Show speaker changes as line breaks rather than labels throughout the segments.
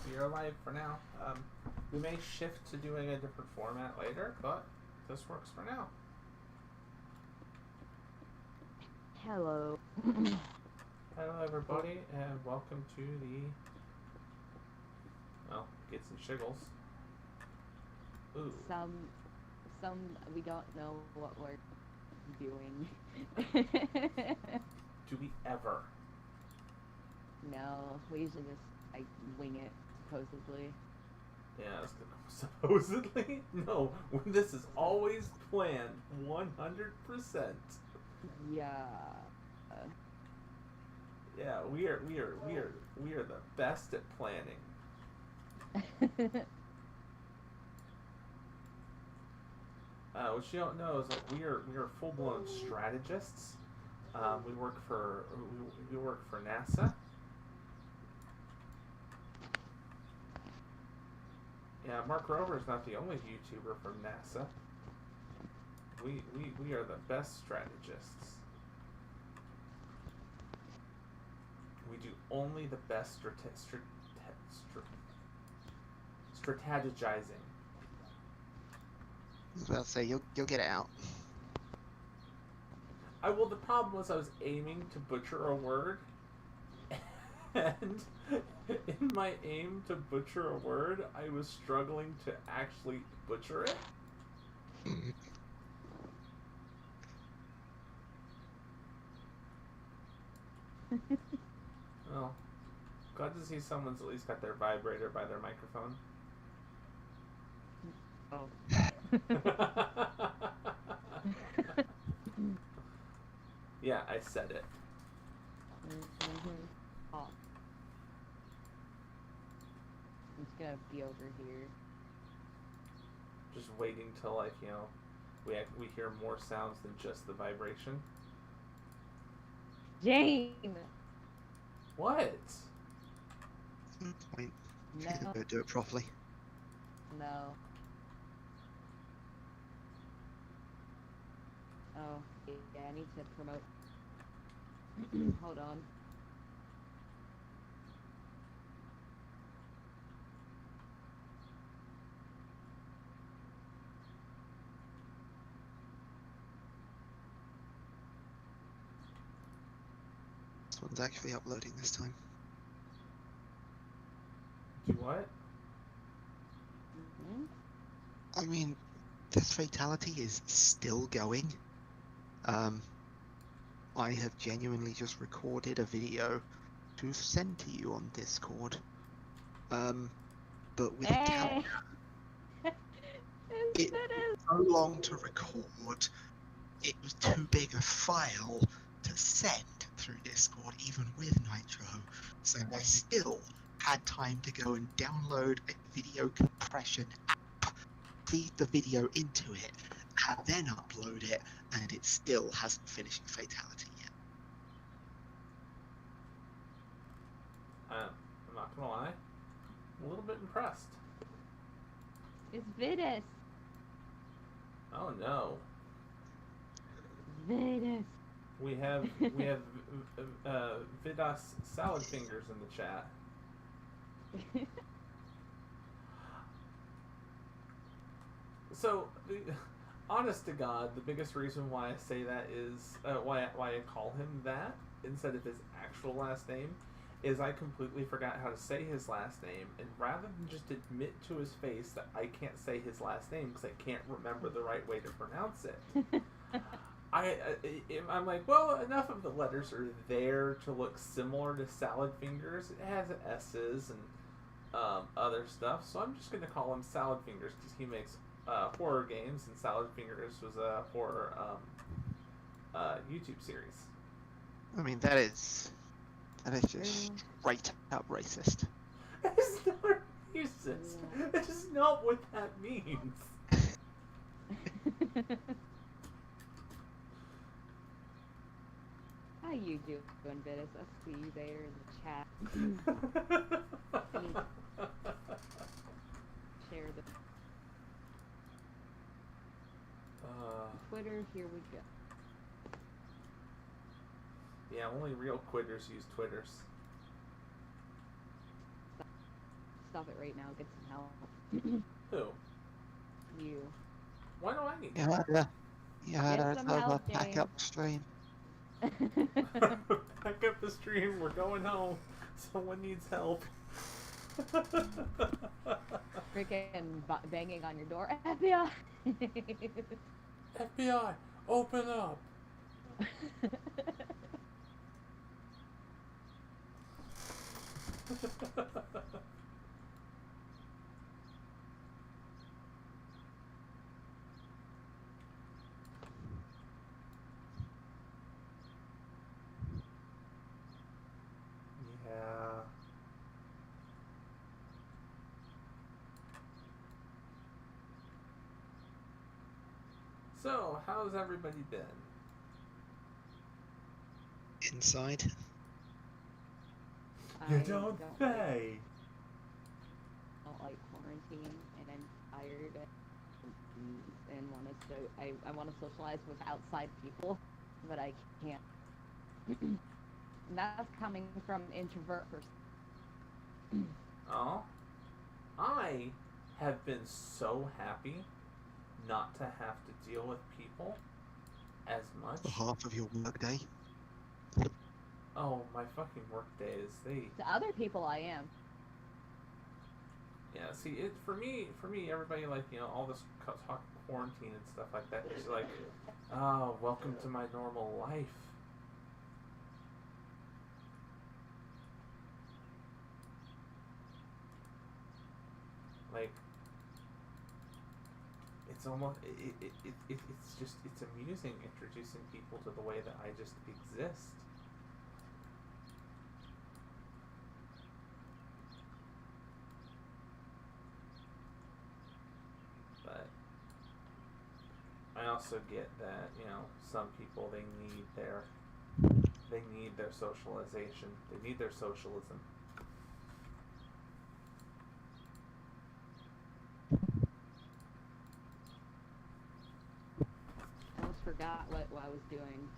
we are live for now. We may shift to doing a different format later, but this works for now.
Hello.
Hello, everybody, and welcome to the Gits and Shiggles. Ooh.
Some we don't know what we're doing.
Do we ever?
No, we usually just wing it, supposedly.
Yeah, it's gonna supposedly. No, this is always planned, 100%.
Yeah.
Yeah, we are the best at planning. What you don't know is that we are full blown strategists. We work for NASA. Yeah, Mark Rover is not the only YouTuber from NASA. We are the best strategists. We do only the best strategizing.
I was about to say, you'll get it out.
The problem was I was aiming to butcher a word, and in my aim to butcher a word, I was struggling to actually butcher it. Well, glad to see someone's at least got their vibrator by their microphone.
Oh.
Yeah, I said it.
Oh. I'm just gonna be over here.
Just waiting till we hear more sounds than just the vibration.
Jane.
What?
Point.
No.
Do it properly.
No. Oh, yeah, I need to promote. Hold on.
This one's actually uploading this time.
Do what?
Mm-hmm.
I mean, this fatality is still going. I have genuinely just recorded a video to send to you on Discord. But with a count, it was so long to record, it was too big a file to send through Discord, even with Nitro. So I still had time to go and download a video compression app, feed the video into it, and then upload it, and it still hasn't finished Fatality yet.
I'm not gonna lie, I'm a little bit impressed.
It's Vidas.
Oh no.
Vidas.
We have Vidas Salad Fingers in the chat. So, honest to God, the biggest reason why I say that is why I call him that instead of his actual last name is I completely forgot how to say his last name, and rather than just admit to his face that I can't say his last name because I can't remember the right way to pronounce it, I'm like, well, enough of the letters are there to look similar to Salad Fingers. It has S's and other stuff, so I'm just going to call him Salad Fingers because he makes horror games, and Salad Fingers was a horror YouTube series.
I mean, that is just straight up racist.
It's not racist. It's just not what that means.
How you doing, Vidas? I see you there in the chat. Share the Twitter. Here we go.
Yeah, only real quitters use Twitters.
stop it right now. Get some help.
Who?
You.
Why do I need
You
help?
heard her. You heard
Get
her.
some
Tell her
help,
back
James.
upstream.
Back up the stream. We're going home. Someone needs help.
Freaking banging on your door. FBI.
FBI, open up. Yeah. So, how's everybody been?
Inside.
You don't say.
I don't like quarantine, and I'm tired and want to I want to socialize with outside people, but I can't. And that's coming from an introvert person.
Oh, I have been so happy not to have to deal with people as much.
For half of your workday.
Oh, my fucking work days, they...
To other people, I am.
Yeah, see, it for me, everybody, like, you know, all this talk quarantine and stuff like that, is like, oh, welcome to my normal life. Like, it's almost, it's just, it's amusing introducing people to the way that I just exist. But I also get that, you know, some people, they need their socialization. They need their socialism.
I almost forgot what I was doing.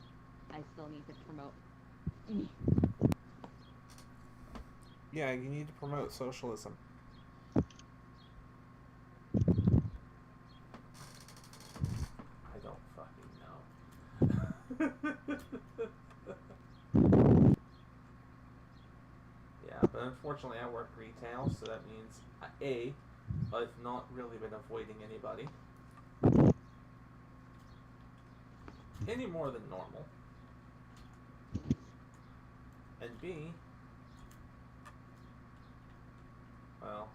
I still need to promote.
Yeah, you need to promote socialism. I don't fucking know. Yeah, but unfortunately I work retail, so that means I've not really been avoiding anybody any more than normal. And B, well,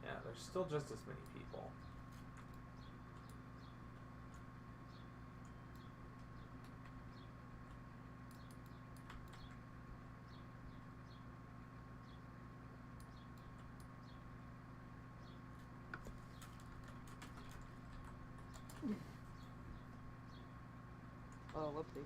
yeah, there's still just as many people.
Oh, whoopsie.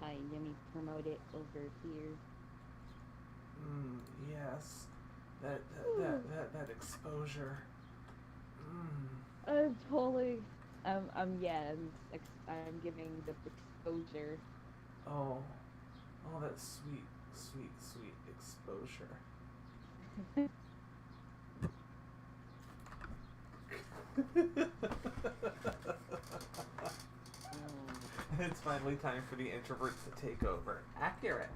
Hi, let me promote it over here.
Yes. That exposure.
I'm totally. I'm giving the exposure.
Oh, that sweet exposure. It's finally time for the introverts to take over. Accurate.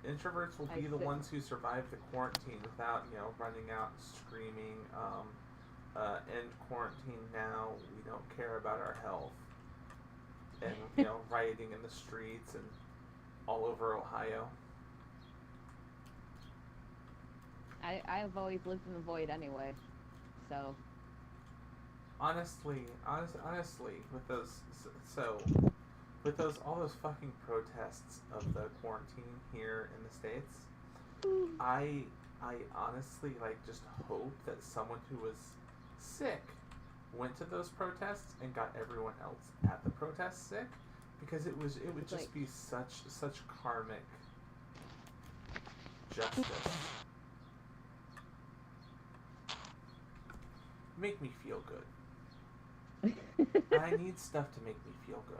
Introverts will be the ones who survive the quarantine without, you know, running out and screaming, end quarantine now, we don't care about our health. And, you know, rioting in the streets and all over Ohio.
I've always lived in the void anyway, so.
Honestly, with all those fucking protests of the quarantine here in the States, I honestly, like, just hope that someone who was sick went to those protests and got everyone else at the protests sick, because it would
It's
just
like,
be such karmic justice. Make me feel good. I need stuff to make me feel good.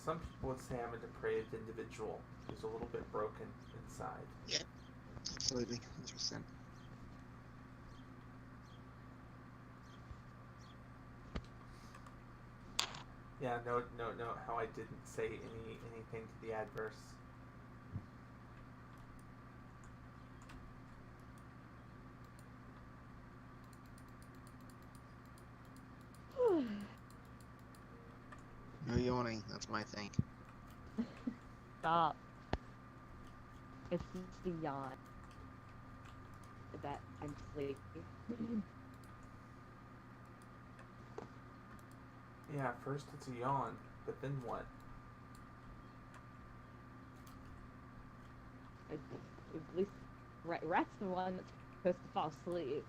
Some people would say I'm a depraved individual who's a little bit broken inside.
Yeah, absolutely, 100%.
Yeah, no, how I didn't say anything to the adverse.
No yawning, that's my thing.
stop. It's the yawn that I'm sleepy.
Yeah, first it's a yawn, but then what?
At least Rat's the one that's supposed to fall asleep.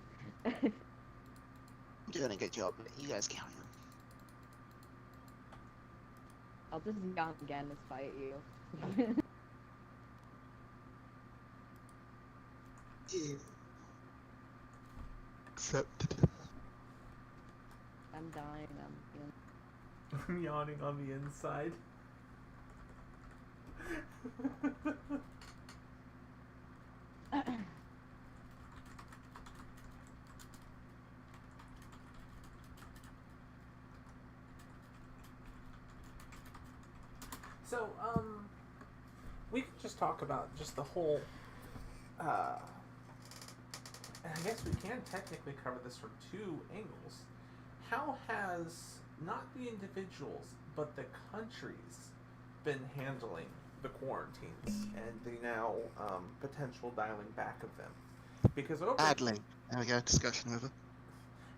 You're doing a good job, but you guys carry on.
I'll just yawn again to spite you.
Yeah. Accepted.
I'm dying.
I'm yawning on the inside. So, we could just talk about just the whole, and I guess we can technically cover this from two angles. How has not the individuals, but the countries been handling the quarantines and the now potential dialing back of them? Because over
Badly. There we go, discussion over.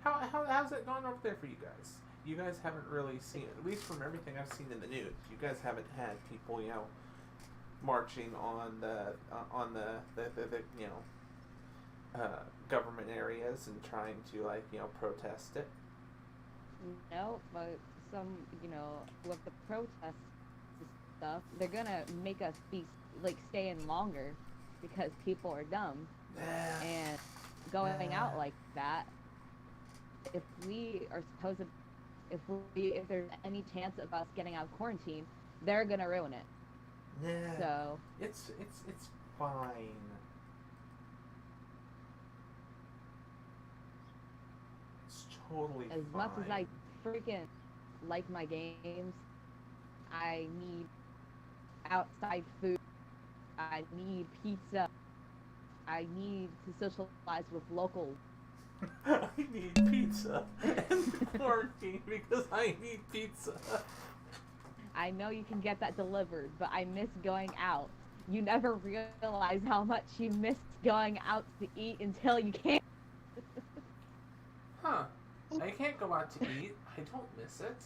how's it gone over there for you guys? You guys haven't really seen, at least from everything I've seen in the news, you guys haven't had people, marching on the government areas and trying to protest it.
No, but some, with the protests and stuff, they're gonna make us be stay in longer because people are dumb and going out like that. If we are supposed to, if there's any chance of us getting out of quarantine, they're gonna ruin it.
Yeah.
So
It's fine. It's totally
as
fine.
much as I freaking like my games, I need outside food. I need pizza. I need to socialize with locals.
I need pizza in quarantine because I need pizza.
I know you can get that delivered, but I miss going out. You never realize how much you miss going out to eat until you can't.
Huh. I can't go out to eat. I don't miss it.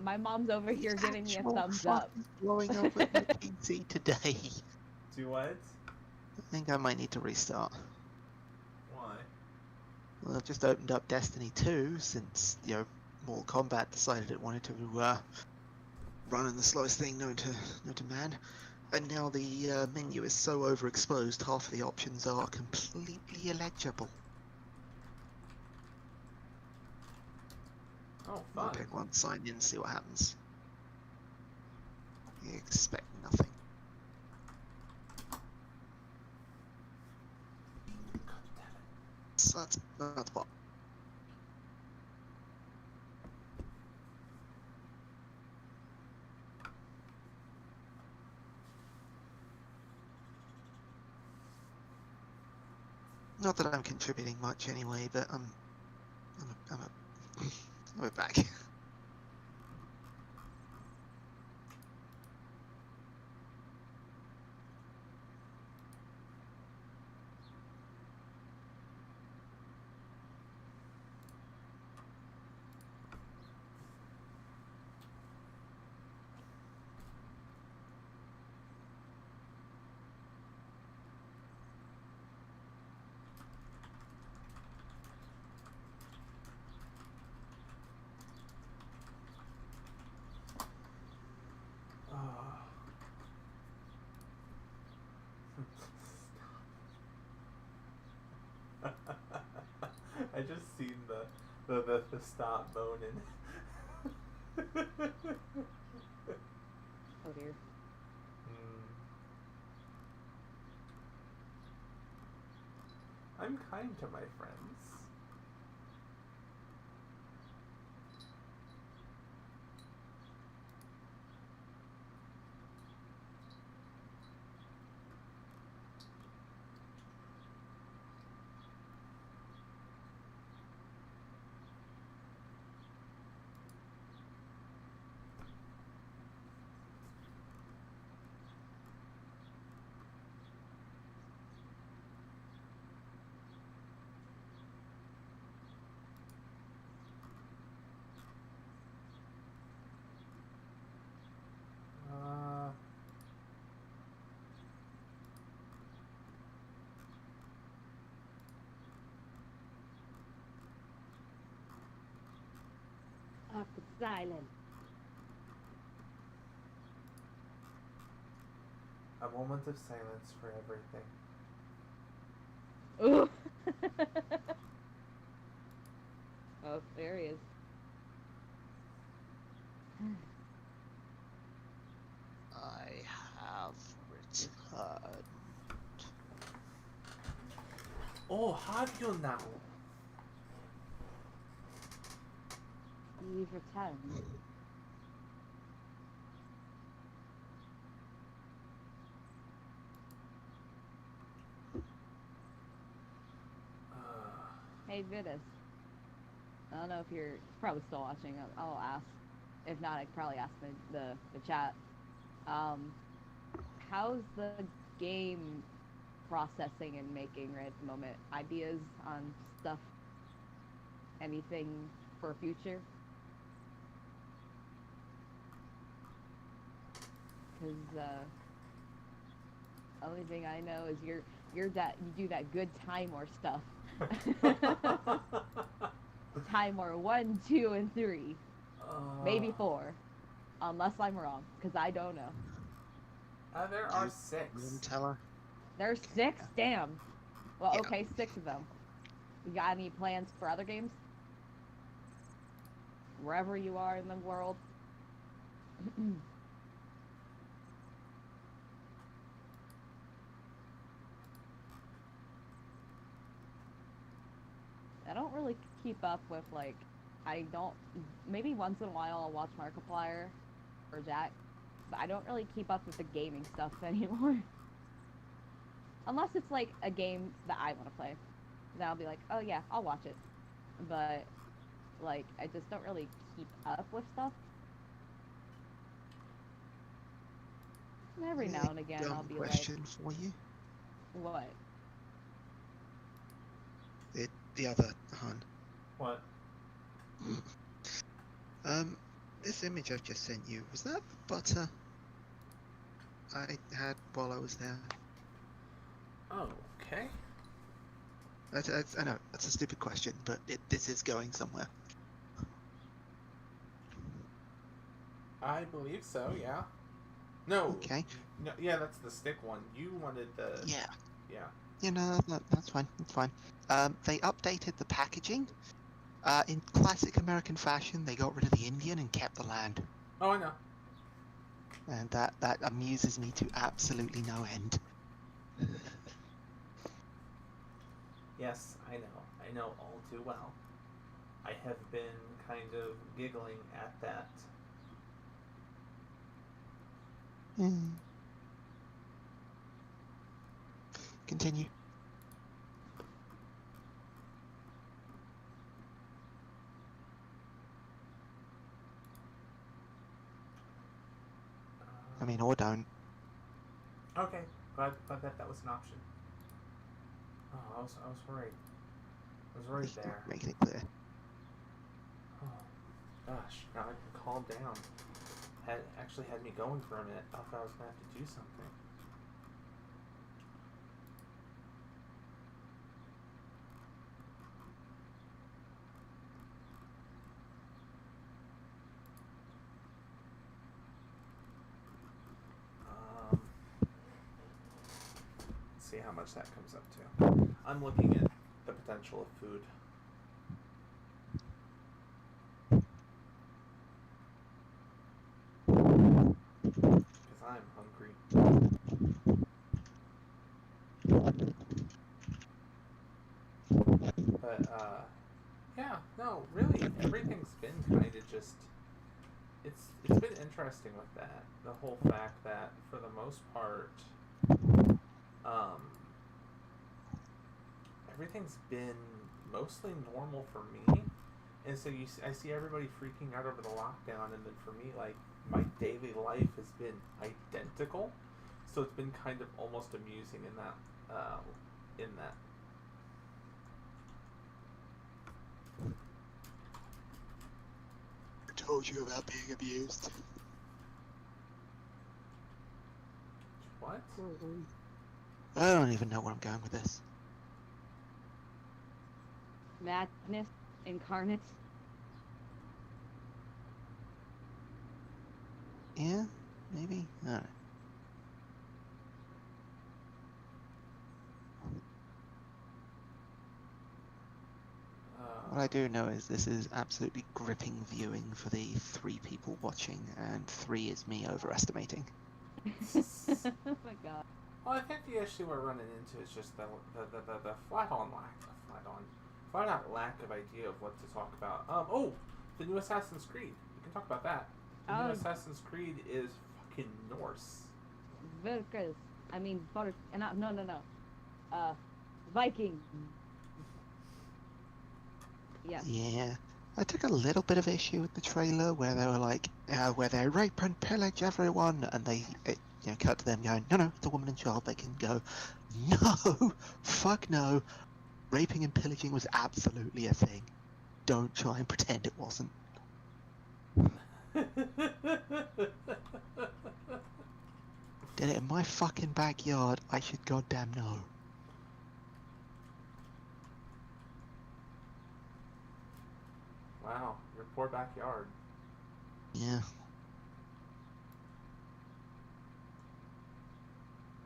My mom's over here giving me a
Actual
thumbs
fun
up.
Blowing up with my PC today.
Do what?
I think I might need to restart.
Why?
Well, I've just opened up Destiny 2 since, Mortal Kombat decided it wanted to run in the slowest thing known to man. And now the menu is so overexposed, half of the options are completely illegible.
Oh,
I'll
fun.
pick one, sign in, see what happens. You expect nothing.
God damn it.
So that's what. Not that I'm contributing much anyway, but we're back.
I just seen the stop moaning.
Oh dear.
I'm kind to my friends.
Awkward silence.
A moment of silence for everything.
Ooh. Oh, there he is.
I have returned.
Oh, have you now?
You've returned. Hey, Vitus. I don't know if you're probably still watching. I'll ask. If not, I could probably ask the chat. How's the game processing and making right at the moment? Ideas on stuff? Anything for future? Because only thing I know is you do that good timer stuff. Timer 1, 2, and 3, maybe 4, unless I'm wrong, because I don't know.
There are 6.
Tell her.
There's 6. Damn. Well,
Yeah.
okay, 6 of them. You got any plans for other games? Wherever you are in the world. I don't really keep up with, like, maybe once in a while I'll watch Markiplier or Jack, but I don't really keep up with the gaming stuff anymore. Unless it's, like, a game that I want to play. Then I'll be like, oh yeah, I'll watch it. But, like, I just don't really keep up with stuff. And every now and again I'll be
question for you.
What?
The other hun.
What?
This image I've just sent you, was that the butter I had while I was there?
Oh, okay.
I know, that's a stupid question, but this is going somewhere.
I believe so, yeah. No.
Okay.
No, yeah, that's the stick one. You wanted the...
Yeah.
Yeah.
Yeah, no, that's fine. That's fine. They updated the packaging. In classic American fashion, they got rid of the Indian and kept the land.
Oh, I know.
And that amuses me to absolutely no end.
Yes, I know. I know all too well. I have been kind of giggling at that.
Continue. I mean, or don't.
Okay, glad that was an option. Oh, I was worried. I was worried there.
Making it clear.
Oh, gosh, now I can calm down. Actually had me going for a minute. I thought I was gonna have to do something. Let's see how much that comes up to. I'm looking at the potential of food. Because I'm hungry. But, yeah, no, really, everything's been kind of just... It's been interesting with that. The whole fact that, for the most part, everything's been mostly normal for me. And so I see everybody freaking out over the lockdown, and then for me, like, my daily life has been identical. So it's been kind of almost amusing in that.
I told you about being abused.
What?
I don't even know where I'm going with this.
Madness incarnate.
Yeah, maybe. I don't know. What I do know is this is absolutely gripping viewing for the 3 people watching, and 3 is me overestimating.
Oh my god.
Well, I think the issue we're running into is just the flat out lack of idea of what to talk about. The new Assassin's Creed. We can talk about that. The new Assassin's Creed is fucking Norse.
Virkers. I mean, no. Viking. Yes.
Yeah. I took a little bit of issue with the trailer where they were like, where they rape and pillage everyone, and they cut to them going, no, it's a woman and child, they can go. No! Fuck no! Raping and pillaging was absolutely a thing. Don't try and pretend it wasn't. Did it in my fucking backyard, I should goddamn know.
Wow, your poor backyard.
Yeah.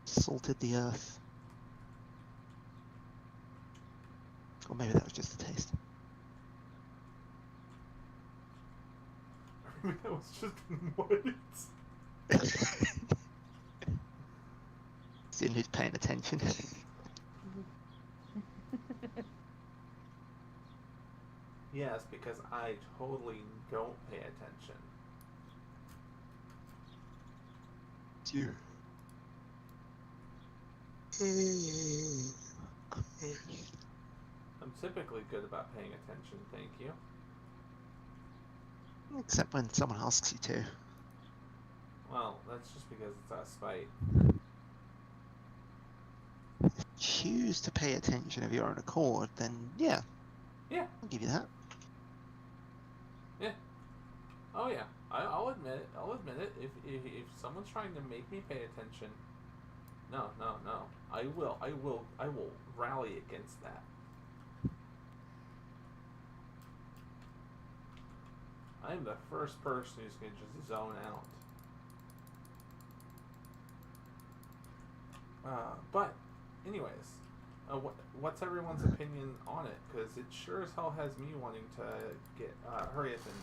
Salted the earth. Or maybe that was just a taste.
Maybe that was just what?
Seeing who's paying attention.
Yes, because I totally don't pay attention.
It's you.
I'm typically good about paying attention, thank you.
Except when someone asks you to.
Well, that's just because it's out of spite.
If you choose to pay attention of your own accord, then yeah.
Yeah.
I'll give you that.
Yeah. Oh yeah. I'll admit it. If someone's trying to make me pay attention, no. I will rally against that. I'm the first person who's gonna just zone out. But, anyways, what's everyone's opinion on it? Because it sure as hell has me wanting to get hurry up and.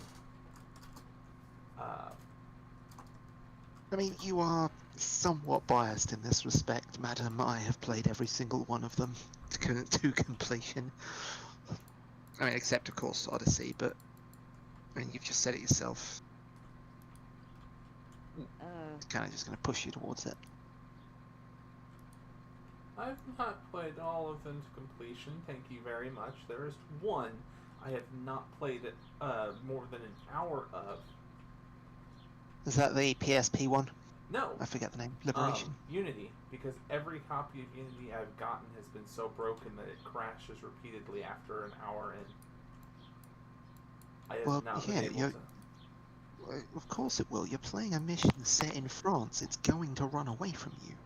I mean, you are somewhat biased in this respect, madam. I have played every single one of them to completion. I mean, except, of course, Odyssey, but I mean, you've just said it yourself. It's kind of just going to push you towards it.
I've not played all of them to completion, thank you very much. There is one I have not played it more than an hour of.
Is that the PSP one?
No.
I forget the name. Liberation?
Unity, because every copy of Unity I've gotten has been so broken that it crashes repeatedly after an hour in. I have not been able to...
Of course it will. You're playing a mission set in France. It's going to run away from you.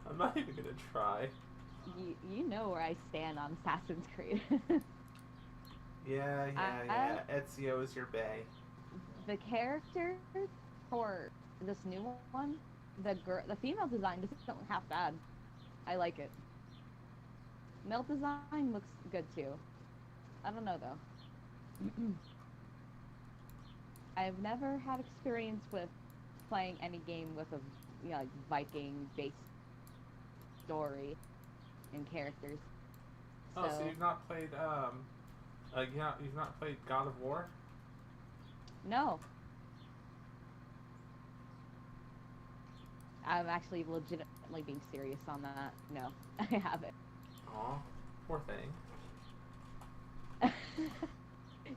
I'm not even gonna try.
You know where I stand on Assassin's Creed.
Yeah. Ezio is your bae.
The character for this new one, the female design doesn't look half bad. I like it. Male design looks good too. I don't know though. I've never had experience with playing any game with a like Viking-based story and characters.
Oh, so you've not played you've not played God of War?
No. I'm actually legitimately being serious on that. No, I haven't.
Aw, poor thing.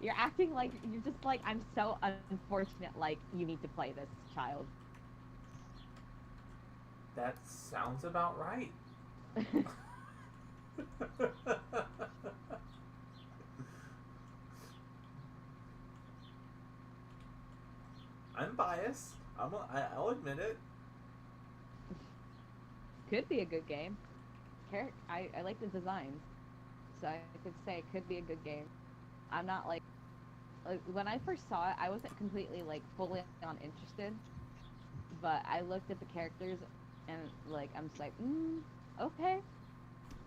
You're acting like you're just like I'm so unfortunate. Like you need to play this, child.
That sounds about right. I'm biased. I'll admit it.
Could be a good game. I like the designs, so I could say it could be a good game. I'm not like when I first saw it, I wasn't completely like fully on interested, but I looked at the characters and like I'm just like, okay,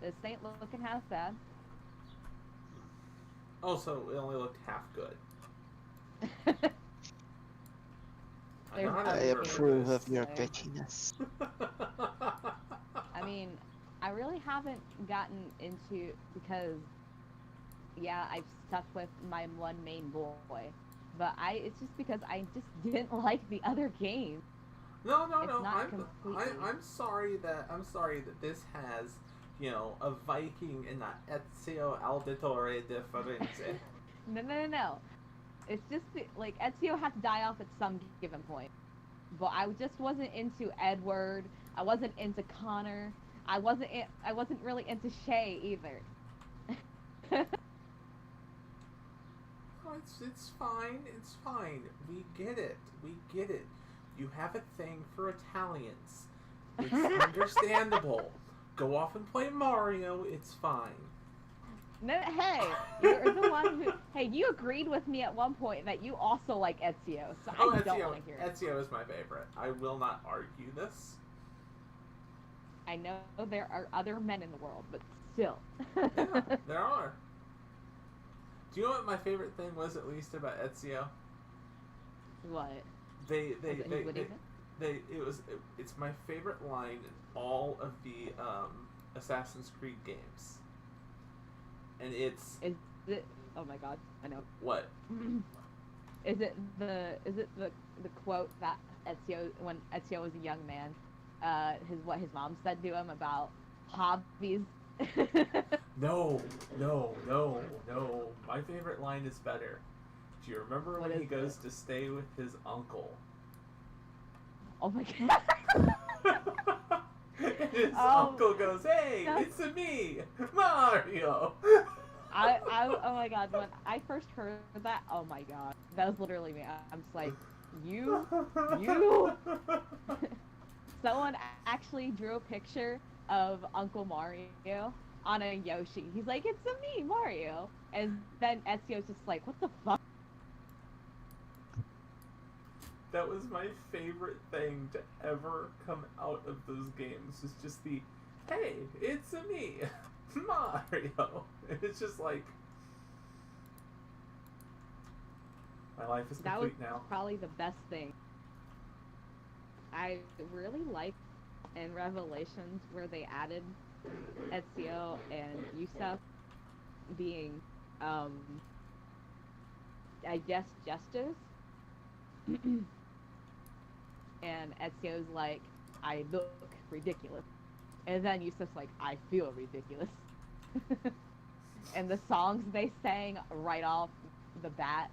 this ain't looking half bad.
Oh, so it only looked half good.
I approve of your bitchiness.
I mean, I really haven't gotten into because yeah, I've stuck with my one main boy, but it's just because I just didn't like the other games.
No. I'm sorry that this has, a Viking in that Ezio Auditore Differenze.
No. It's just like Ezio had to die off at some given point. But I just wasn't into Edward. I wasn't into Connor. I wasn't really into Shay either.
Oh, it's fine. It's fine. We get it. You have a thing for Italians. It's understandable. Go off and play Mario. It's fine.
No, hey, you're the one who. Hey, you agreed with me at one point that you also like Ezio, so I don't want to hear it.
Ezio is my favorite. I will not argue this.
I know there are other men in the world, but still.
Yeah, there are. Do you know what my favorite thing was, at least about Ezio?
What?
It's my favorite line in all of the Assassin's Creed games. And it's...
Is it... Oh my god, I know.
What?
Is it the quote that Ezio, when Ezio was a young man, what his mom said to him about hobbies?
No. My favorite line is better. Do you remember when he goes to stay with his uncle?
Oh my god.
His uncle goes, "Hey, it's me, Mario."
Oh my god, when I first heard that, oh my god, that was literally me. I'm just like, you. Someone actually drew a picture of Uncle Mario on a Yoshi. He's like, "It's me, Mario," and then Ezio's just like, "What the fuck?"
That was my favorite thing to ever come out of those games. Is just the, "Hey, it's me, Mario." It's just like, my life is complete now.
That was probably the best thing. I really like in Revelations where they added Ezio and Yusuf being, I guess, jesters. And Ezio's like, "I look ridiculous," and then Yusuf's like, "I feel ridiculous." And the songs they sang right off the bat,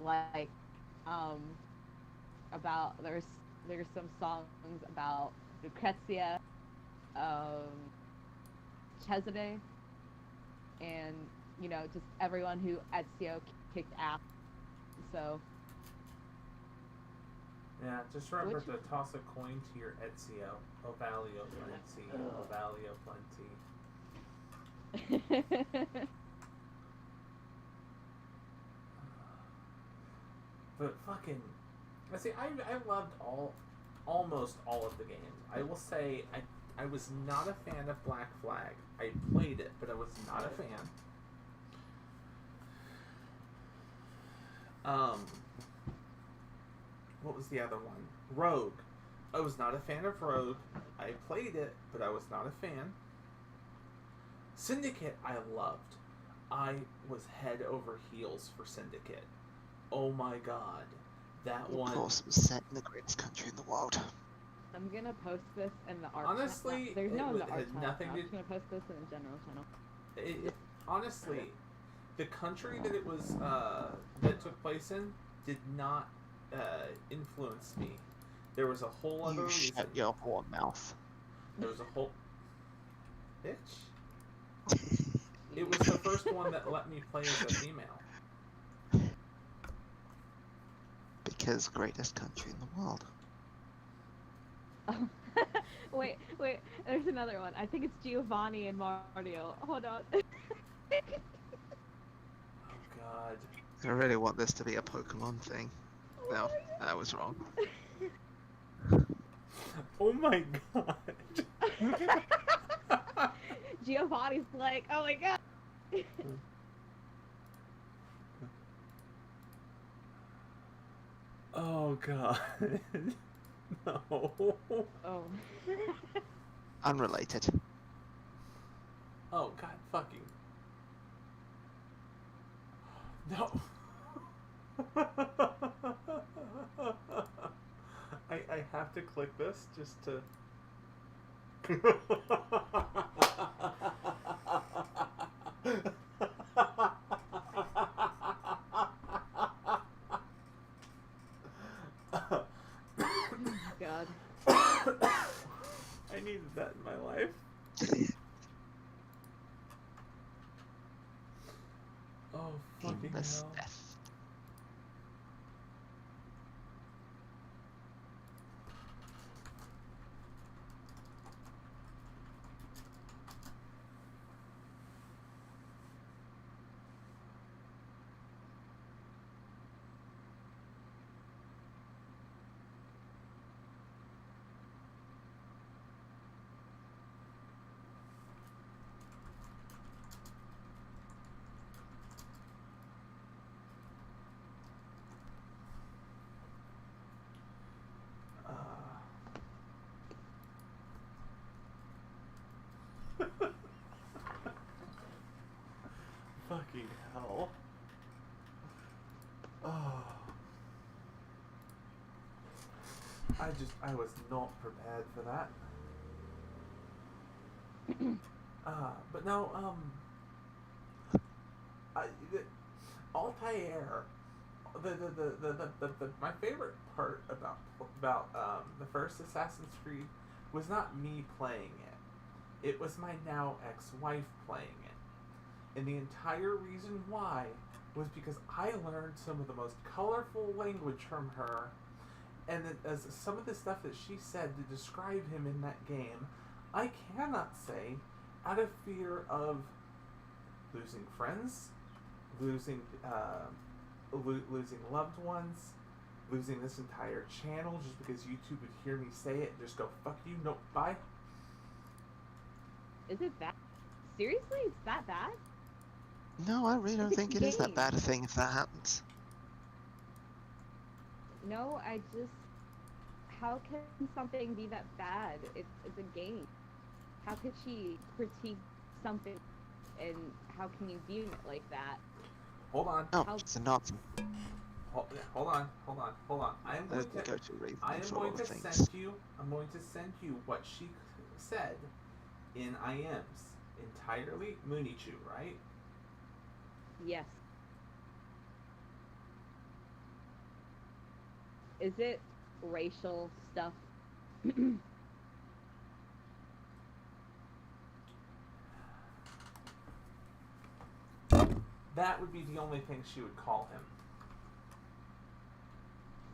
like, about there's some songs about Lucrezia, Cesare, and just everyone who Ezio kicked ass. So.
Yeah, just remember to toss a coin to your Ezio. Ovalio plenty. Ovalio plenty. but fucking, I see. I loved almost all of the games. I will say I was not a fan of Black Flag. I played it, but I was not a fan. What was the other one? Rogue. I was not a fan of Rogue. I played it, but I was not a fan. Syndicate, I loved. I was head over heels for Syndicate. Oh my god. That one.
Of course, it was set in the greatest country in the world.
I'm gonna post this in the art.
Honestly,
there's no in the
it
art
had
channel.
nothing
I'm
to.
just gonna post this in the general channel.
Honestly, the country that it was that took place in did not influence me. There was a whole other
You
reason.
shut your poor mouth.
There was a whole bitch. It was the first one that let me play as a female.
Because greatest country in the world.
Oh. wait, there's another one. I think it's Giovanni and Mario. Hold on.
Oh god.
I really want this to be a Pokemon thing. No, I was wrong.
Oh my god.
Giovanni's like, oh my god.
Oh god. No.
Oh.
Unrelated.
Oh god, fucking. No. I have to click this just to.
God.
I needed that in my life. Oh, fucking
Aimless
hell.
death.
Fucking hell. Oh. I was not prepared for that. But no, Altair, my favorite part about the first Assassin's Creed was not me playing it. It was my now ex-wife playing it. And the entire reason why was because I learned some of the most colorful language from her, and as some of the stuff that she said to describe him in that game, I cannot say out of fear of losing friends, losing losing loved ones, losing this entire channel just because YouTube would hear me say it and just go, fuck you, nope, bye.
Is it that? Seriously? It's that bad?
No, I really don't
It's a
think it is that
game.
bad a thing if that happens.
No, I just... How can something be that bad? It's a game. How could she critique something and how can you view it like that?
Hold on.
No,
How-
it's a nonsense.
Hold on. I am going
Let's
to
go to reason
I am
for
going
all
to
things.
send you. I'm going to send you what she said in IMs. Entirely Munichu, right?
Yes. Is it racial stuff?
That would be the only thing she would call him.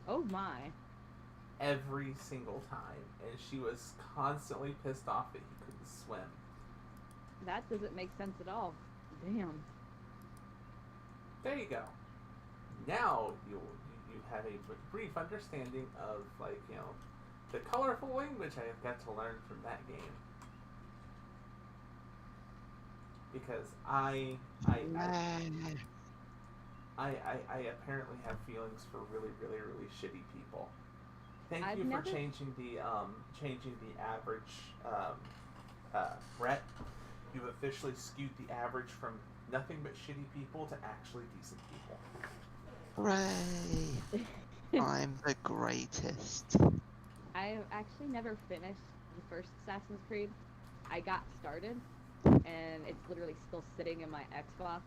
Oh my.
Every single time. And she was constantly pissed off that he couldn't swim.
That doesn't make sense at all. Damn.
There you go. Now you have a brief understanding of, like, you know, the colorful language I have got to learn from that game. Because I apparently have feelings for really, really, really shitty people. Thank
I've
you for
never-
changing the average Brett. You've officially skewed the average from nothing but shitty people to actually decent people.
Hooray! I'm the greatest.
I've actually never finished the first Assassin's Creed. I got started, and it's literally still sitting in my Xbox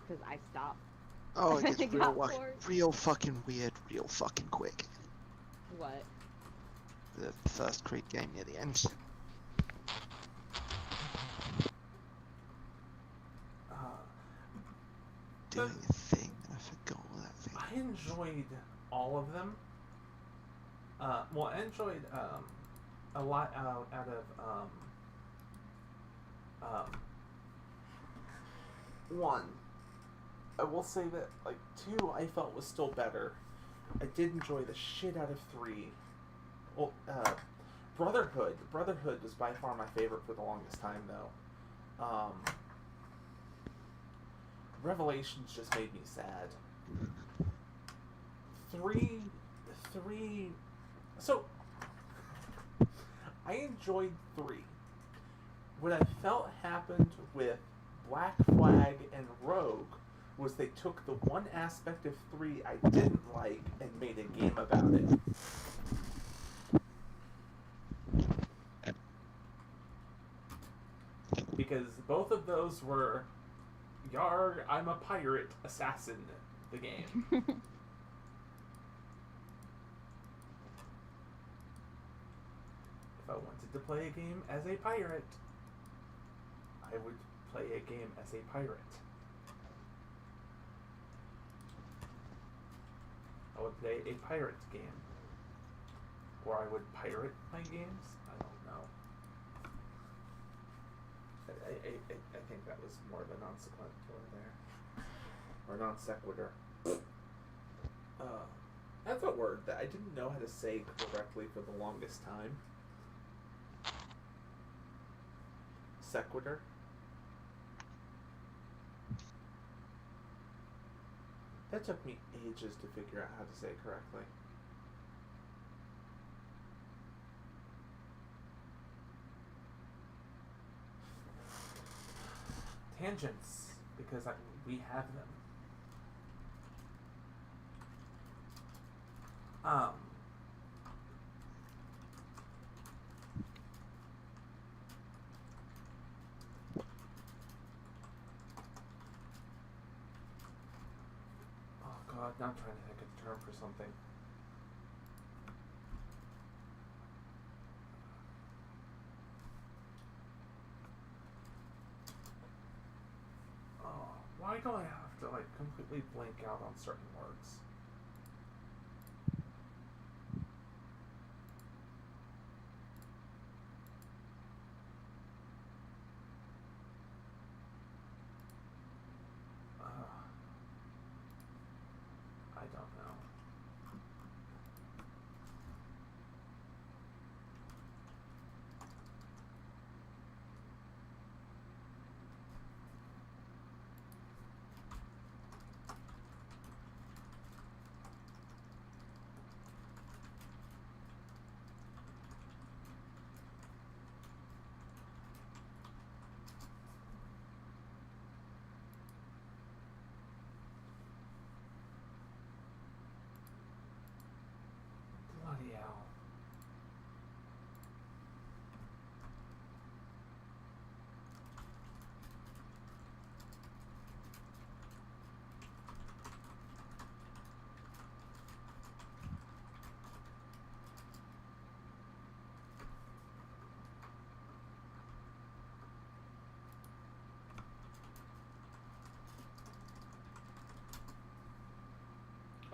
because I stopped.
Oh, it gets
It
real,
got bored.
real fucking weird, real fucking quick.
What?
The first Creed game near the end. Doing a thing, and I forgot what that thing.
I enjoyed all of them. Well, I enjoyed a lot out of one. I will say that, like, 2 I felt was still better. I did enjoy the shit out of 3. Well, Brotherhood. Brotherhood was by far my favorite for the longest time, though. Revelations just made me sad. 3... So, I enjoyed 3. What I felt happened with Black Flag and Rogue was they took the one aspect of 3 I didn't like and made a game about it. Because both of those were, Yarg, I'm a pirate assassin, the game. If I wanted to play a game as a pirate, I would play a game as a pirate. I would play a pirate game. Or I would pirate my games? I don't know. I think that was more of a non sequitur there. Or non sequitur. That's a word that I didn't know how to say correctly for the longest time. Sequitur. That took me ages to figure out how to say it correctly. Tangents, because we have them. Oh god, now I'm trying to think of a term for something. Why do I have to, like, completely blank out on certain words? I don't know. Bloody hell.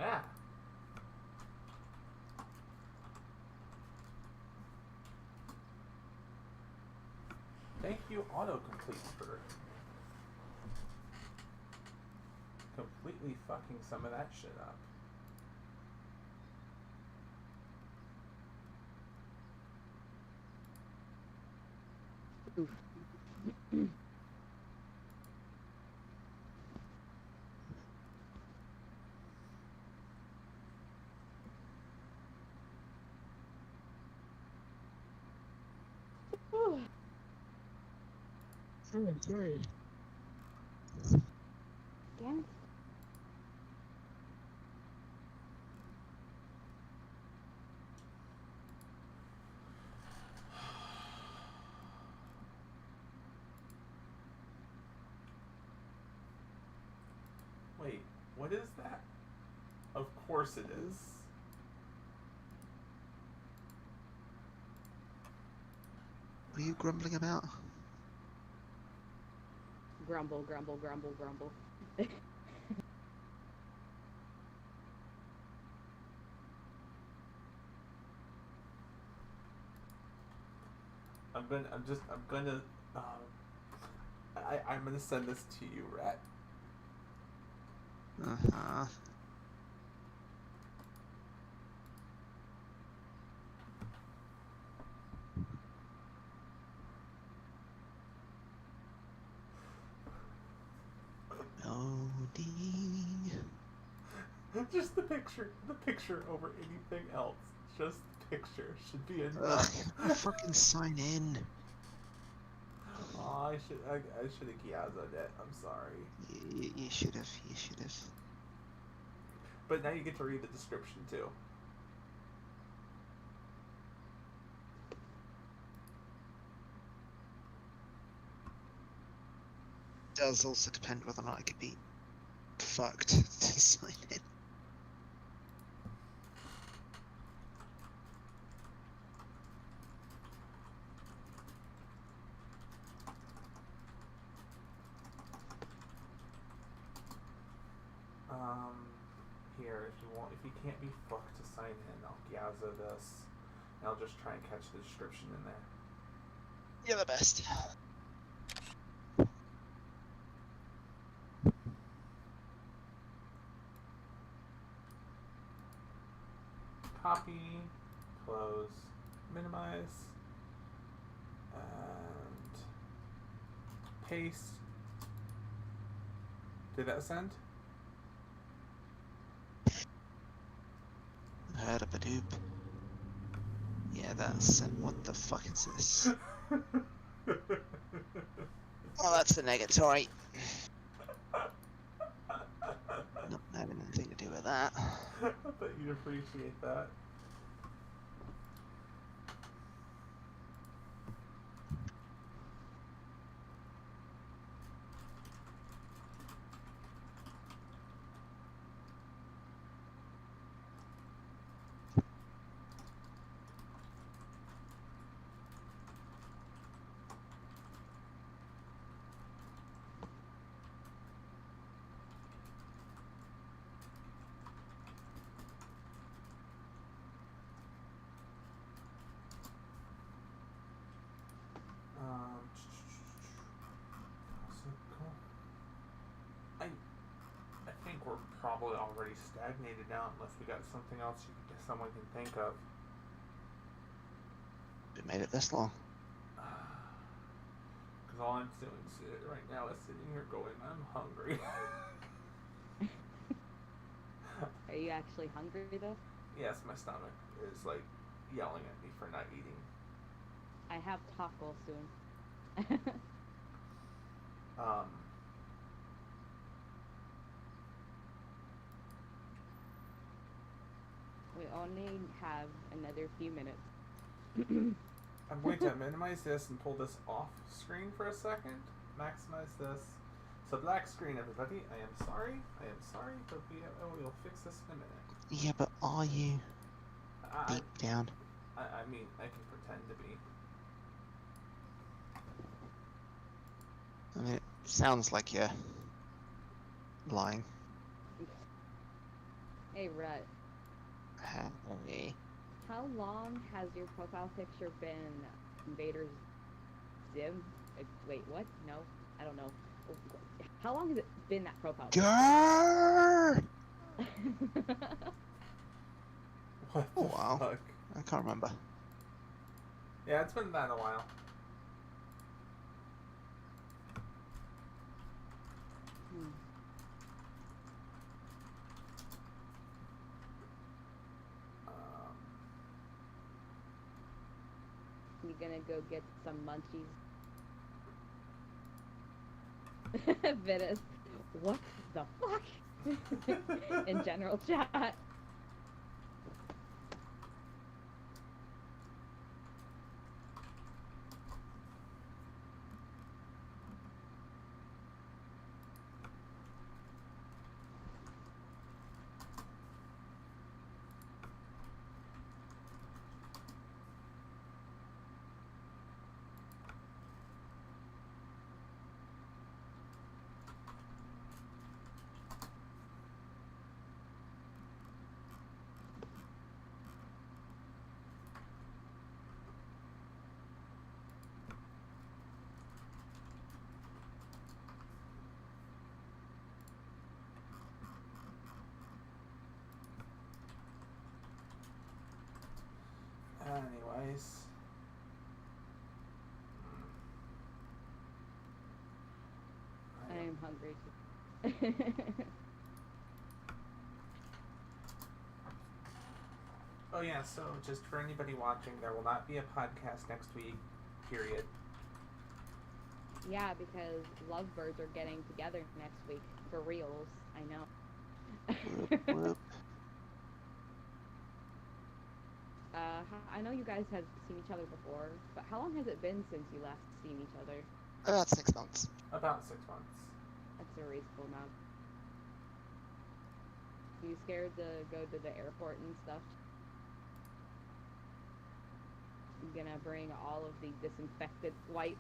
Ah. Thank you, autocomplete, for completely fucking some of that shit up.
Oof. Whew.
Sorry.
Damn it.
Wait, what is that? Of course it is.
What are you grumbling about?
Grumble, grumble, grumble, grumble.
I'm gonna send this to you, Rat.
Uh-huh. Loading.
Just the picture over anything else. Just the picture should be
Ugh,
enough.
fucking sign in.
Oh, I should have Giazzo'd it. I'm sorry.
You should have. You should have.
But now you get to read the description too.
Does also depend whether or not I could be fucked to sign in.
Here, if you can't be fucked to sign in, I'll Giazzo this, and I'll just try and catch the description in there.
You're the best.
Copy, close, minimize, and paste. Did that send?
Heard of a doop. Yeah, that's what the fuck is this? Oh, that's the negatory. Not having anything to do with that.
I bet you'd appreciate that. I think we're probably already stagnated now unless we got something else someone can think of.
We made it this long.
Because all I'm doing right now is sitting here going, I'm hungry.
Are you actually hungry though?
Yes, my stomach is like yelling at me for not eating.
I have taco soon. We only have another few minutes.
I'm going to minimize this and pull this off screen for a second. Maximize this. So black screen, everybody. I am sorry, but we'll fix this in a minute.
Yeah, but are you deep down?
I mean, I can pretend to be.
I mean, it sounds like you're lying.
Hey, Rhett.
Hey.
How long has your profile picture been Invader's Zim? Wait, what? No, I don't know. How long has it been that profile picture?
Grrr!
What the
wow.
fuck?
I can't remember.
Yeah, it's been that a while.
gonna go get some munchies. Vitus, what the fuck? In general chat.
Anyways.
I am hungry.
Oh yeah, so just for anybody watching, there will not be a podcast next week, period.
Yeah, because lovebirds are getting together next week for reals. I know.
Whoop.
I know you guys have seen each other before, but how long has it been since you last seen each other?
About 6 months.
About 6 months.
That's a reasonable amount. You scared to go to the airport and stuff? I'm gonna bring all of the disinfectant wipes.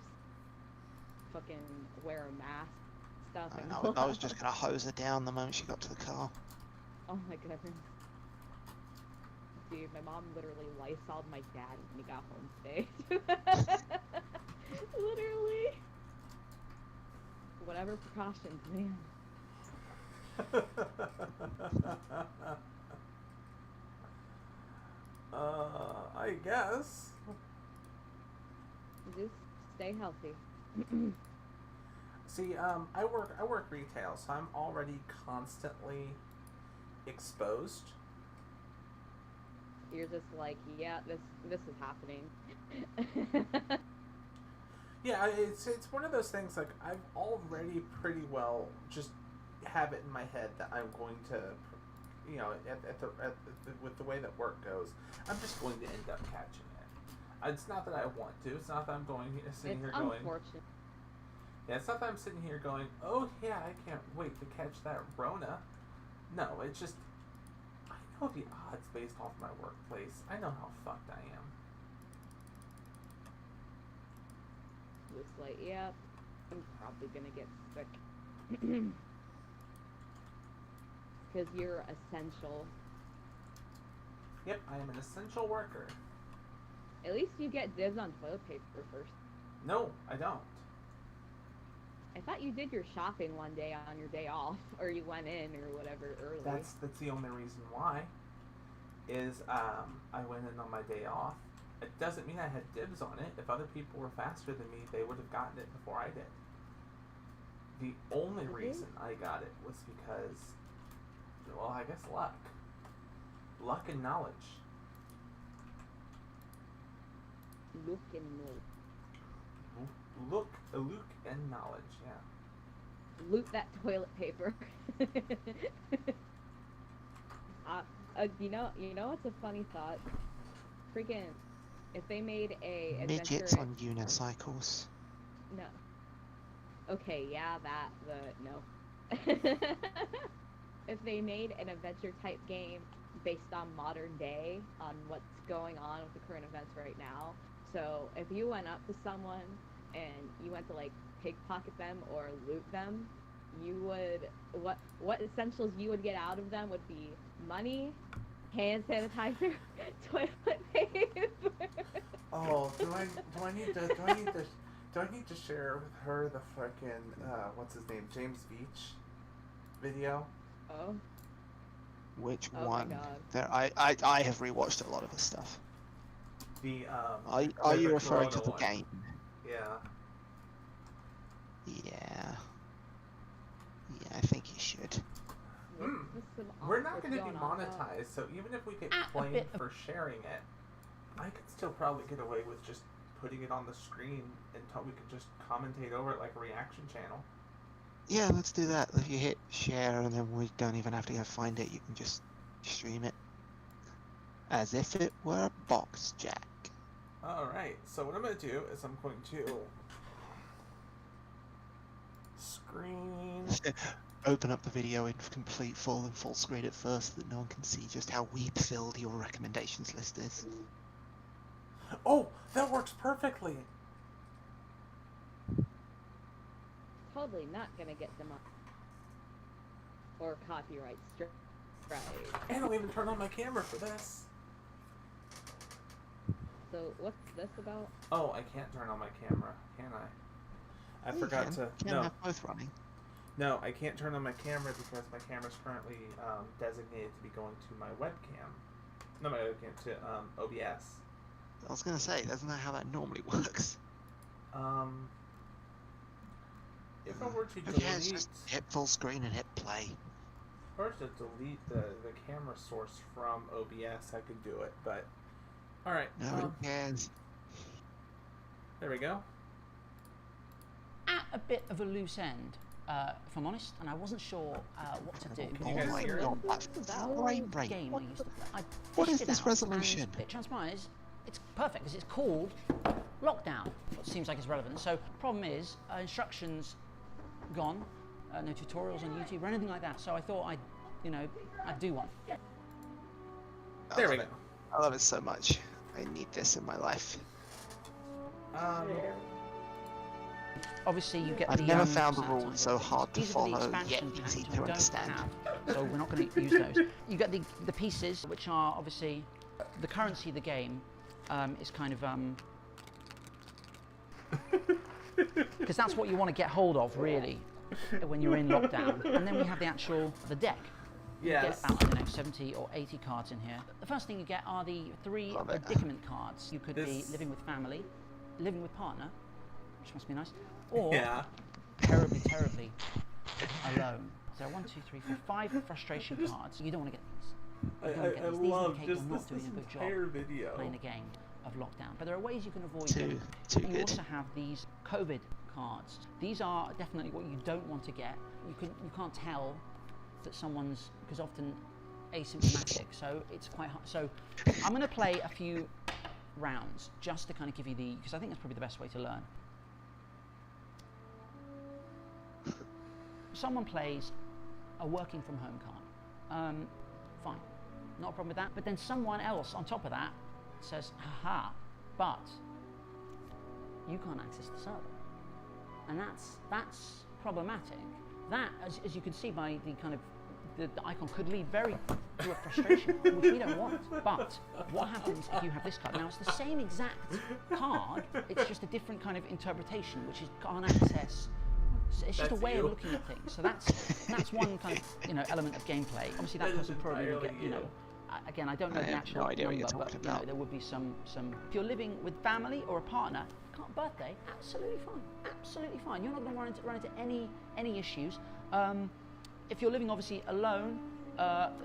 Fucking wear a mask. Stuff.
I was just gonna hose her down the moment she got to the car.
Oh my goodness. Dude, my mom literally Lysol'd my dad when he got home today. Literally. Whatever precautions, man.
I guess.
Just stay healthy.
See, I work retail, so I'm already constantly exposed.
You're just like, yeah, this is happening.
Yeah, it's one of those things, like, I've already pretty well just have it in my head that I'm going to, you know, with the way that work goes, I'm just going to end up catching it. It's not that I want to. It's not that I'm sitting here going.
Unfortunate.
Yeah, it's not that I'm sitting here going, oh yeah, I can't wait to catch that Rona. No, it's just, I know the odds based off my workplace. I know how fucked I am.
Just like, yeah, I'm probably gonna get sick. Because you're essential.
Yep, I am an essential worker.
At least you get dibs on toilet paper first.
No, I don't.
I thought you did your shopping one day on your day off, or you went in or whatever early.
That's the only reason why. Is I went in on my day off. It doesn't mean I had dibs on it. If other people were faster than me, they would have gotten it before I did. The only reason I got it was because, well, I guess luck. Luck and knowledge.
Look and know.
Look and knowledge, yeah.
Loot that toilet paper. You know what's a funny thought? Freaking, if they made a
Midgets on unicycles.
No. Okay, yeah, no. If they made an adventure type game based on modern day, on what's going on with the current events right now. So if you went up to someone and you went to like pickpocket them or loot them, you would what essentials you would get out of them would be money, hand sanitizer, toilet paper.
Oh, do I need to share with her the fucking what's his name, James Beach video?
Oh.
Which
Oh
one?
my God.
There, I have rewatched a lot of his stuff.
The
Are you referring to the
one.
game?
Yeah.
Yeah, I think you should.
We're not going to be monetized, so even if we get claimed for sharing it, I could still probably get away with just putting it on the screen until we could just commentate over it like a reaction channel.
Yeah, let's do that. If you hit share and then we don't even have to go find it, you can just stream it. As if it were a box jack.
Alright, so what I'm going to do is I'm going to screen...
Open up the video in complete full and full screen at first so that no one can see just how weed-filled your recommendations list is.
Oh, that works perfectly!
Totally not gonna get them up. Or copyright strike.
And I'll even turn on my camera for this.
So what's this about?
Oh, I can't turn on my camera, can I? I forgot to...
You can have both running.
No, I can't turn on my camera because my camera's currently designated to be going to my webcam. No, my webcam, to OBS.
I was going to say, isn't that how that normally works?
If I were to
Okay,
delete...
just hit full screen and hit play.
If I were to delete the camera source from OBS, I could do it, but... Alright.
Nobody cares.
There we go.
At a bit of a loose end, if I'm honest, and I wasn't sure what to do.
Can you guys hear it?
That's frame rate.
Game I used to play.
What is this resolution?
It transpires, it's perfect because it's called Lockdown. It seems like it's relevant. So problem is, instructions gone, no tutorials on YouTube or anything like that. So I thought I'd do one.
There we go.
I love it so much. I need this in my life.
Obviously, you get
I've never found the rules so hard to follow, yet easy to understand.
So we're not going to use those. You get the pieces, which are obviously the currency of the game, is kind of because that's what you want to get hold of really when you're in lockdown. And then we have the deck.
Yes.
You get about 70 or 80 cards in here. The first thing you get are the 3 predicament cards. You could be living with family, living with partner, which must be nice, or terribly, terribly alone. So 1, 2, 3, 4, 5 frustration cards. You don't want to get these. You don't get these. These indicate you're not doing a good job playing a game of lockdown. But there are ways you can avoid them. You also have these COVID cards. These are definitely what you don't want to get. You can't tell that someone's, because often asymptomatic, so it's quite hard. So I'm going to play a few rounds just to kind of give you because I think that's probably the best way to learn. Someone plays a working from home card. Fine, not a problem with that. But then someone else on top of that says, haha, but you can't access the server. And that's problematic. That, as you can see by the kind of the icon, could lead to a frustration, which we don't want. But what happens if you have this card? Now it's the same exact card, it's just a different kind of interpretation, which is can't access. It's just a way of looking at things. So that's one kind of element of gameplay. Obviously that person probably will get again, I don't know the actual number, but there would be some. If you're living with family or a partner, birthday, absolutely fine, absolutely fine. You're not going to run into any issues. If you're living obviously alone,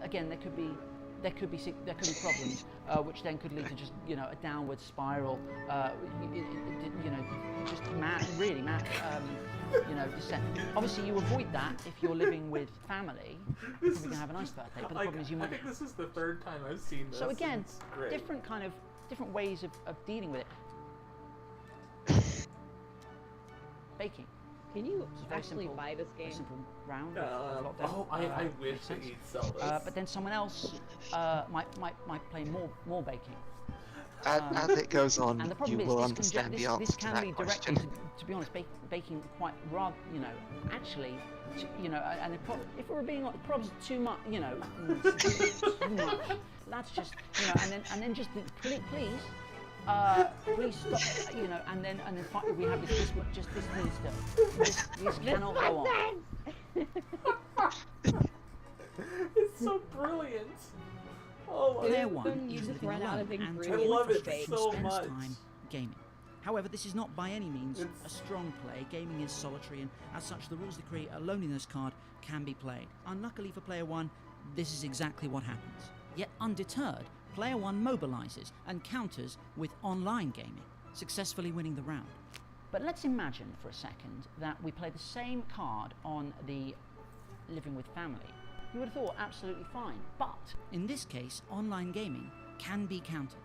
again there could be problems, which then could lead to just a downward spiral, just really mad descent. Obviously you avoid that if you're living with family. You're going to have a nice birthday, but the problem is you might.
I think this is the 3rd time I've seen this.
So again, different ways of dealing with it. Baking.
Can you actually buy this game?
Simple round.
I wish that you'd sell this.
But then someone else might play more baking.
As it goes on,
and the problem
you will understand the answer
this
to
can
that
lead
question.
directly to be honest, baking quite rather, actually, and if we were being probably too much, too much. That's just, and then just please stop, and then finally we have this needs to, this cannot go on.
It's so brilliant. Oh,
Player 1 is living alone and
I love it so
spends
much.
time gaming. However, this is not by any means a strong play. Gaming is solitary, and as such, the rules that create a loneliness card can be played. Unluckily for Player 1, this is exactly what happens. Yet undeterred, Player 1 mobilizes and counters with online gaming. successfully winning the round. But let's imagine for a second that we play the same card on the living with family. You would have thought absolutely fine, but in this case, online gaming can be countered.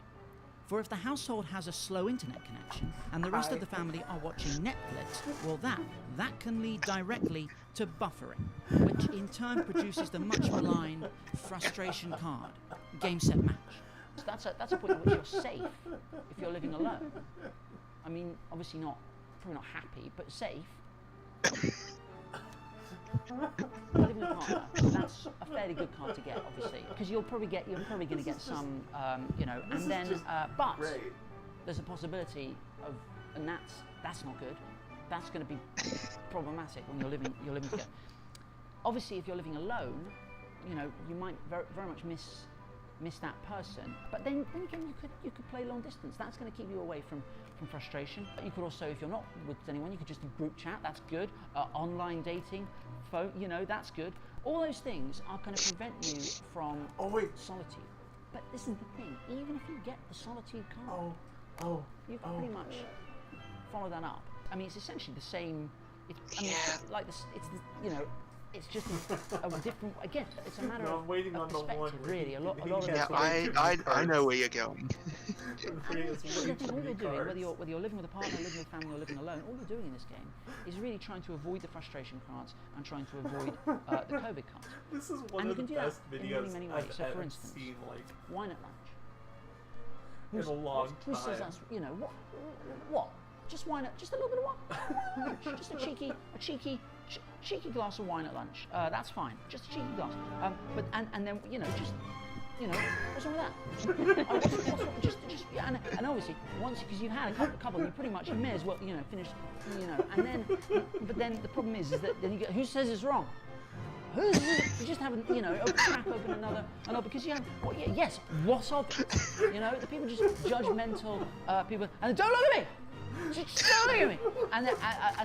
For if the household has a slow internet connection and the rest of the family are watching Netflix, well that can lead directly to buffering, which in turn produces the much maligned frustration card, game set match. So that's a point at which you're safe if you're living alone. I mean, obviously probably not happy, but safe. Living with a partner, that's a fairly good card to get, obviously, because you're probably going to get some, and then, but there's a possibility of, and that's not good. That's going to be problematic when you're living together. Obviously, if you're living alone, you might very much miss that person. But then again, you could play long distance. That's going to keep you away from frustration. You could also, if you're not with anyone, you could just do group chat. That's good. Online dating, phone. That's good. All those things are going to prevent you from solitude. But this is the thing. Even if you get the solitude card, you can pretty much follow that up. I mean, it's essentially the same. It's just a different. Again, it's a matter of perspective, really. A lot of
Yeah, I know where you're going.
All you're doing, whether you're living with a partner, living with family, or living alone, all you're doing in this game is really trying to avoid the frustration cards and trying to avoid the COVID cards.
This is one of the best videos
in many ways.
I've
So, for
ever
instance,
seen,
wine at lunch.
in a long
Who says
time.
that's what? Just wine at just a little bit of wine. Just a cheeky glass of wine at lunch. That's fine. Just a cheeky glass. But and then what's wrong with that? And obviously once because you've had a couple, you may as well finish and then but then the problem is that then you get who says it's wrong. You just haven't, crack open another, because you have, yes, what of it? The people just judgmental people, and don't look at me! Just don't look at me! And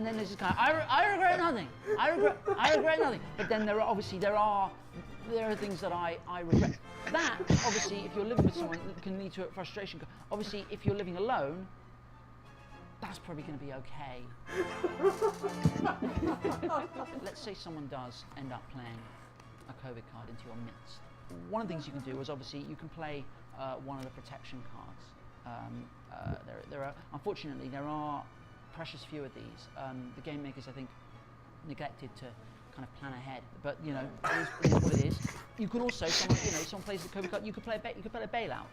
then there's this guy, I regret nothing. I regret nothing. But then there are things that I regret. That, obviously, if you're living with someone, can lead to a frustration. Obviously, if you're living alone, that's probably going to be okay. Let's say someone does end up playing a COVID card into your midst. One of the things you can do is obviously you can play one of the protection cards. Unfortunately, there are precious few of these. The game makers, I think, neglected to kind of plan ahead. But it is what it is. You could also, someone plays the COVID card. You could play a bailout.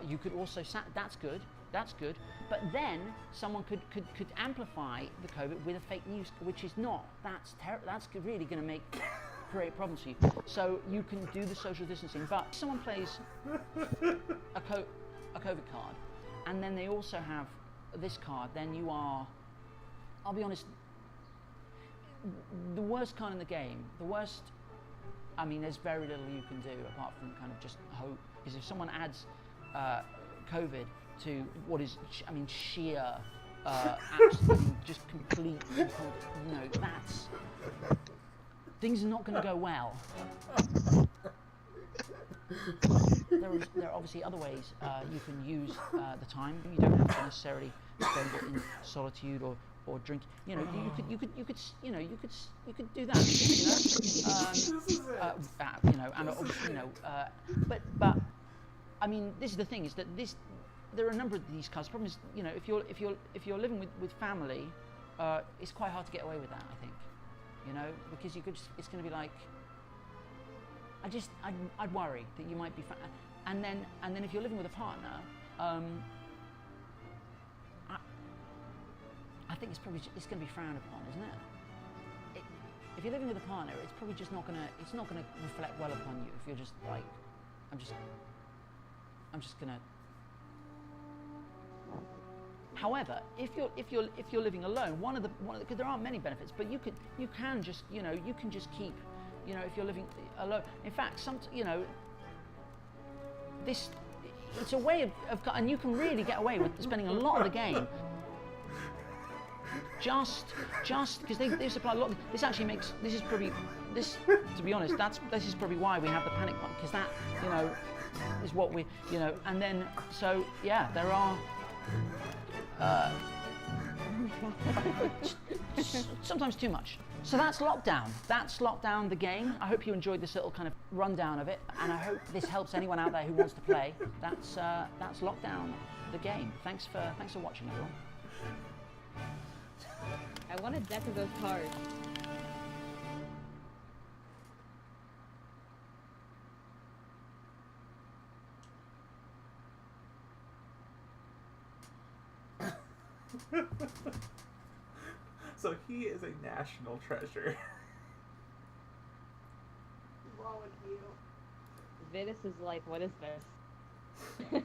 You could also that's good. That's good, but then someone could amplify the COVID with a fake news, which is not. That's really going to create problems for you. So you can do the social distancing, but if someone plays a COVID card, and then they also have this card, then you are. I'll be honest. The worst card in the game, I mean, there's very little you can do apart from kind of just hope. Because if someone adds COVID to what is, sheer, absolutely just complete, that's, things are not going to go well. There are obviously other ways you can use the time. You don't have to necessarily spend it in solitude or drink. You could do that. But I mean, this is the thing: is that there are a number of these cards. The problem is, if you're living with family, it's quite hard to get away with that. I think, because it's going to be like. I'd worry that you might be, and then if you're living with a partner, I think it's going to be frowned upon, isn't it? If you're living with a partner, it's probably just not going to reflect well upon you. If you're just like, I'm just going to. However, if you're living alone, because there aren't many benefits, but you can just keep, if you're living alone. In fact, it's a way of, and you can really get away with spending a lot of the game. Just because they supply a lot. To be honest, this is probably why we have the panic button, because that is what we and then so yeah, there are Sometimes too much. So that's Lockdown. That's Lockdown the game. I hope you enjoyed this little kind of rundown of it, and I hope this helps anyone out there who wants to play. That's Lockdown the game. Thanks for watching, everyone.
I want a deck of those cards.
So he is a national treasure.
What's wrong with you? Vitus is like, what is this?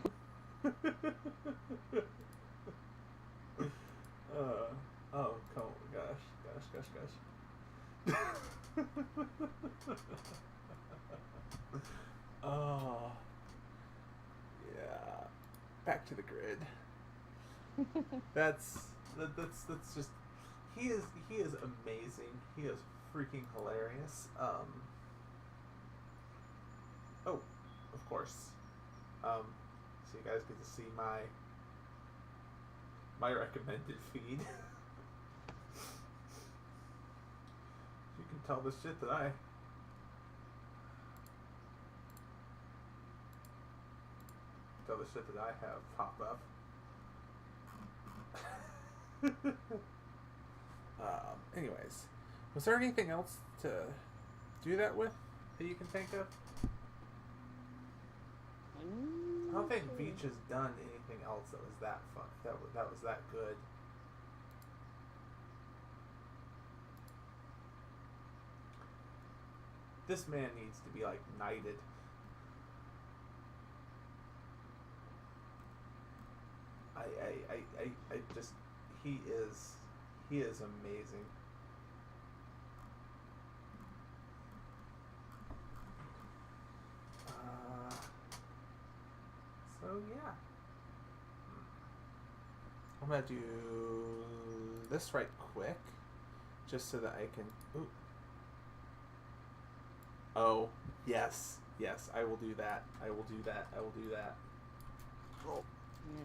Oh, gosh. Oh, yeah. Back to the grid. That's just he is amazing. He is freaking hilarious. Oh, of course. So you guys get to see my recommended feed. You can tell the shit that I have pop up. Anyways, was there anything else to do that with that you can think of? I don't think Beach has done anything else that was that fun. That was that good. This man needs to be like knighted. I just he is amazing. So yeah, I'm gonna do this right quick, just so that I can. Ooh. Oh yes, I will do that. I will do that.
Well,
Yeah.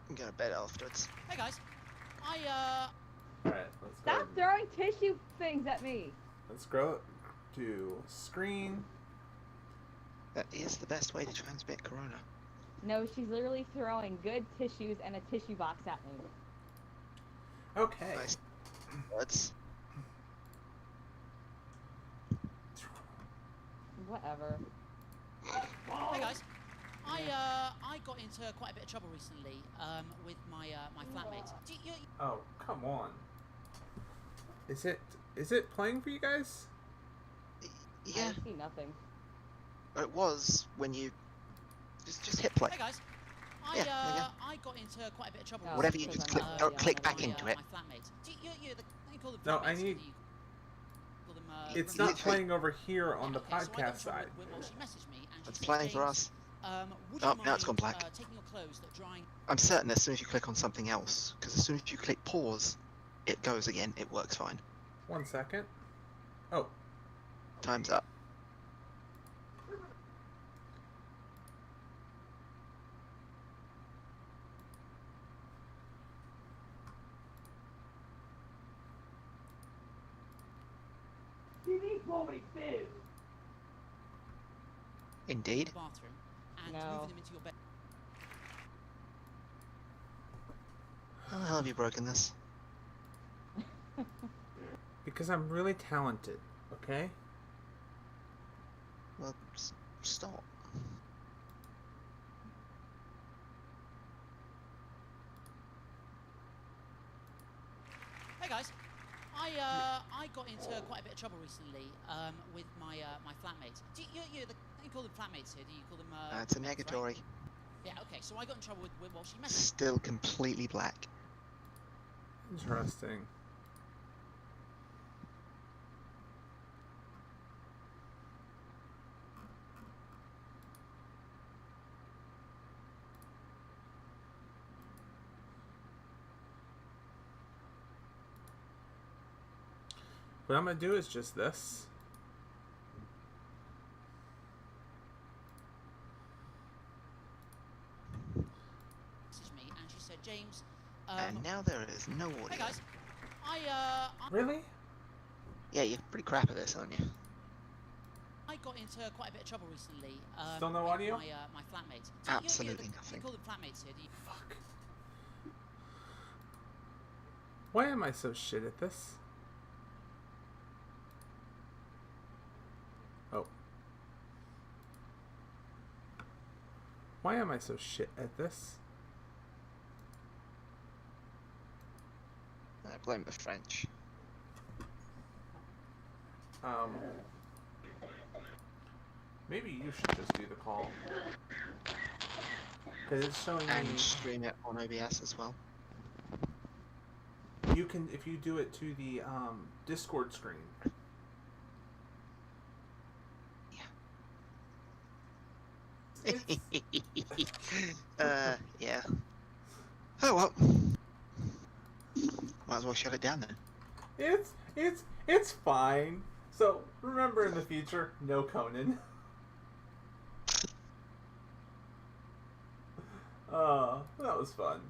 I'm gonna bed afterwards.
Hey guys,
All right, let's go.
Stop throwing tissue things at me.
Let's go to screen.
That is the best way to transmit corona.
No, she's literally throwing good tissues and a tissue box at me.
Okay.
Nice words.
Whatever.
hey guys. I got into quite a bit of trouble recently with my flatmates.
Oh, come on. Is it playing for you guys?
Yeah,
I see nothing.
it was when you just hit play.
Hey guys.
Yeah, there you go.
I got into quite a bit of trouble.
Oh,
Whatever you
because
just
I'm
click,
not-
don't
yeah,
click
I'm
back
not-
into it.
My flatmates. You call them
No,
flatmates,
I need-
or do you call them,
It's
not
not playing over here on the
Okay, so I got in
podcast
trouble
side.
Well, she messaged me and she
It's
said,
playing for
"James,
us.
would
Oh,
you
now it's gone
mind,
black.
taking your clothes that are drying.
I'm certain as soon as you click on something else, because as soon as you click pause, it goes again. It works fine.
1 second. Oh,
Time's up. Indeed.
bathroom and
No.
moving them into your bed.
How the hell have you broken this?
because I'm really talented. Okay.
Well, stop.
Hey guys, I got into quite a bit of trouble recently with my flatmates. You call them flatmates here? Do you call them?
It's a
mates, right?
negatory.
Yeah. Okay. So I got in trouble with well, she messaged.
Still completely black.
Interesting. What I'm gonna do is just this.
Messaged me and she said,
And now there is no audio.
Hey guys,
Really?
Yeah, you're pretty crap at this, aren't you?
I got into quite a bit of trouble recently.
Still no
with
audio?
My flatmates.
Absolutely
You
nothing.
call them flatmates here, do you?
Fuck. Why am I so shit at this? Oh. Why am I so shit at this?
I blame the French.
Maybe you should just do the call. Because it's showing
And
me...
stream it on OBS as well.
You can, if you do it to the Discord screen.
Yeah. Oh well. Might as well shut it down then.
It's fine. So, remember in the future, no Conan. That was fun.